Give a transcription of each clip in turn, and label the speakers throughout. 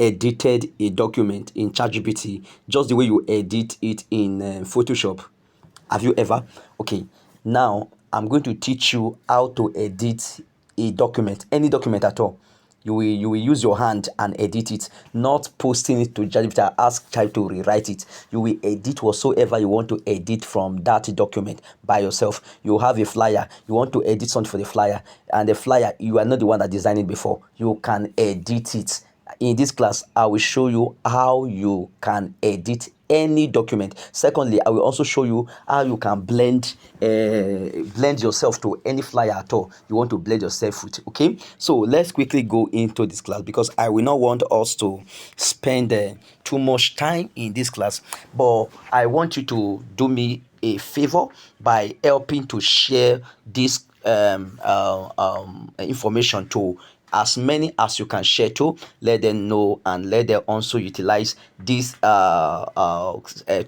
Speaker 1: edited a document in ChatGPT just the way you edit it in Photoshop? Have you ever? Okay, now I'm going to teach you how to edit a document, any document at all. You will use your hand and edit it, not posting it to ChatGPT and ask Chat to rewrite it. You will edit whatsoever you want to edit from that document by yourself. You have a flyer, you want to edit something for the flyer, and the flyer, you are not the one that designed it before. You can edit it. In this class, I will show you how you can edit any document. Secondly, I will also show you how you can blend yourself to any flyer at all you want to blend yourself with. Okay, so let's quickly go into this class, because I will not want us to spend too much time in this class, but I want you to do me a favor by helping to share this information to as many as you can share to. Let them know and let them also utilize this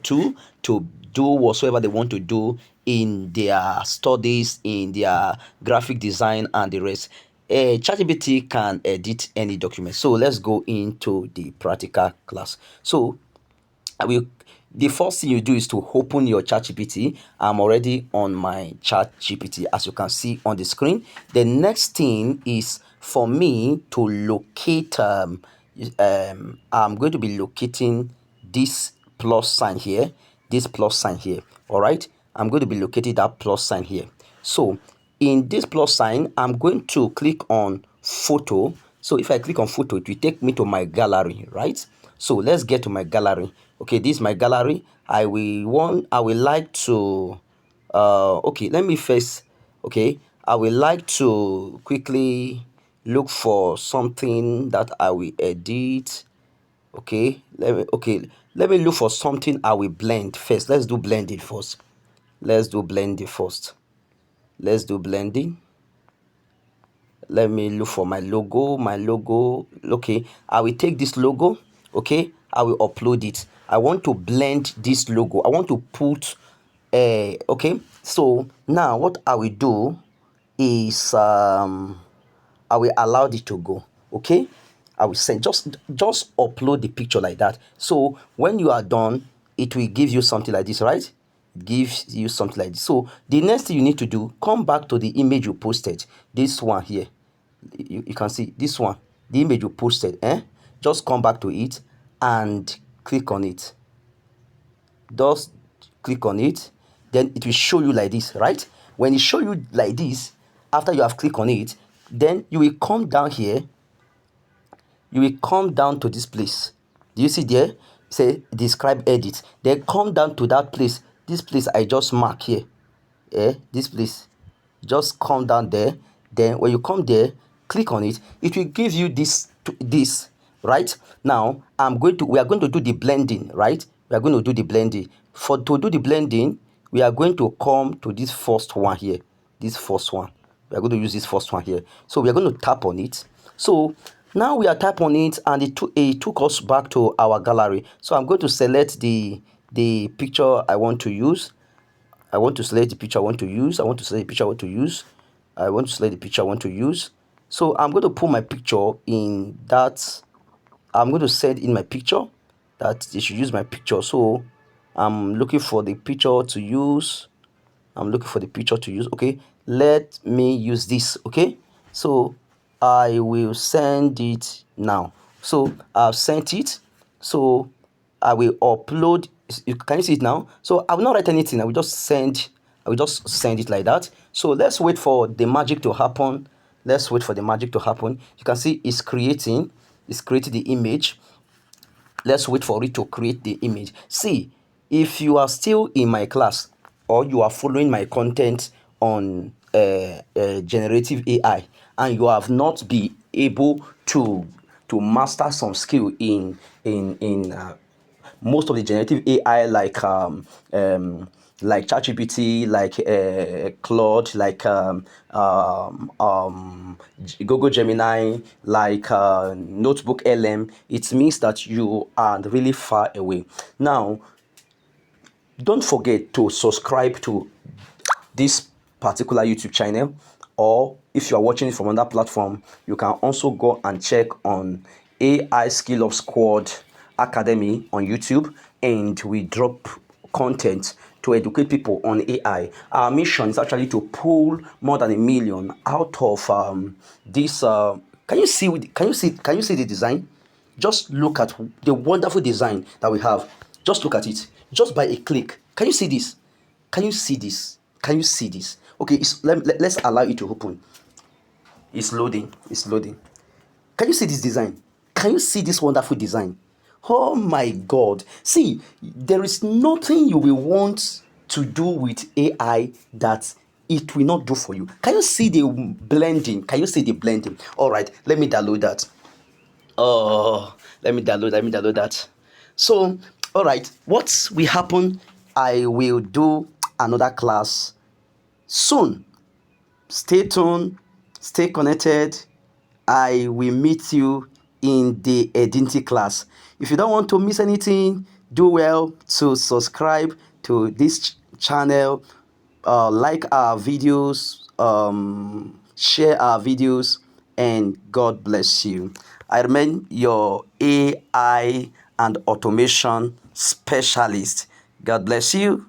Speaker 1: tool to do whatsoever they want to do in their studies, in their graphic design and the rest. ChatGPT can edit any document. So let's go into the practical class. So I will. The first thing you do is to open your ChatGPT. I'm already on my ChatGPT, as you can see on the screen. The next thing is for me to locate. I'm going to be locating this plus sign here. This plus sign here. All right. I'm going to be locating that plus sign here. So in this plus sign, I'm going to click on photo. So if I click on photo, it will take me to my gallery, right? So let's get to my gallery. Okay, this is my gallery. I will like to okay, let me first, okay, I would like to quickly look for something that I will edit. Let me look for something I will blend first. Let's do blending first. Let's do blending first. Let's do blending. Let me look for my logo. Okay, I will take this logo. Okay, I will upload it. I want to blend this logo. I want to put okay, so now what I will do is I will allow it to go. Okay, I will send, just upload the picture like that. So when you are done, it will give you something like this, right? It gives you something like this. So the next thing you need to do, come back to the image you posted. This one here, you can see this one, the image you posted. Just come back to it and click on it. Just click on it, then it will show you like this, right? When it show you like this, after you have clicked on it, then you will come down here. You will come down to this place. Do you see there? Say describe edit. Then come down to that place. This place I just mark here. This place. Just come down there. Then when you come there, click on it. It will give you this, right? Now we are going to do the blending, right? We are going to do the blending. To do the blending, we are going to come to this first one here. This first one. We are going to use this first one here. So we are going to tap on it. So now we are tap on it, and it took us back to our gallery. So I'm going to select the picture I want to use. I want to select the picture I want to use. I want to select the picture I want to use. I want to select the picture I want to use. So I'm going to put my picture in that. I'm going to send in my picture that they should use my picture. So I'm looking for the picture to use. Okay, let me use this. Okay, so I will send it now. So I've sent it. So I will upload. Can you see it now? So I will not write anything. I will just send it like that. So let's wait for the magic to happen. You can see it's creating the image. Let's wait for it to create the image. See, if you are still in my class, or you are following my content on generative AI, and you have not been able to master some skill in most of the generative AI, like ChatGPT, like Claude, like Google Gemini, like Notebook LM, it means that you are really far away. Now, don't forget to subscribe to this particular YouTube channel, or if you are watching it from another platform, you can also go and check on AI Skill Up Squad Academy on YouTube, and we drop content to educate people on AI. Our mission is actually to pull more than 1 million out of this. Can you see? Can you see? Can you see the design? Just look at the wonderful design that we have. Just look at it. Just by a click. Can you see this? Can you see this? Can you see this? Okay, let's allow it to open. It's loading. It's loading. Can you see this design? Can you see this wonderful design? Oh my God. See, there is nothing you will want to do with AI that it will not do for you. Can you see the blending? Can you see the blending? All right, let me download that. Oh, let me download that. So, all right, what will happen? I will do another class soon. Stay tuned, stay connected. I will meet you in the identity class. If you don't want to miss anything, do well to subscribe to this channel, like our videos, share our videos, and God bless you. I remain your AI and automation specialist. God bless you.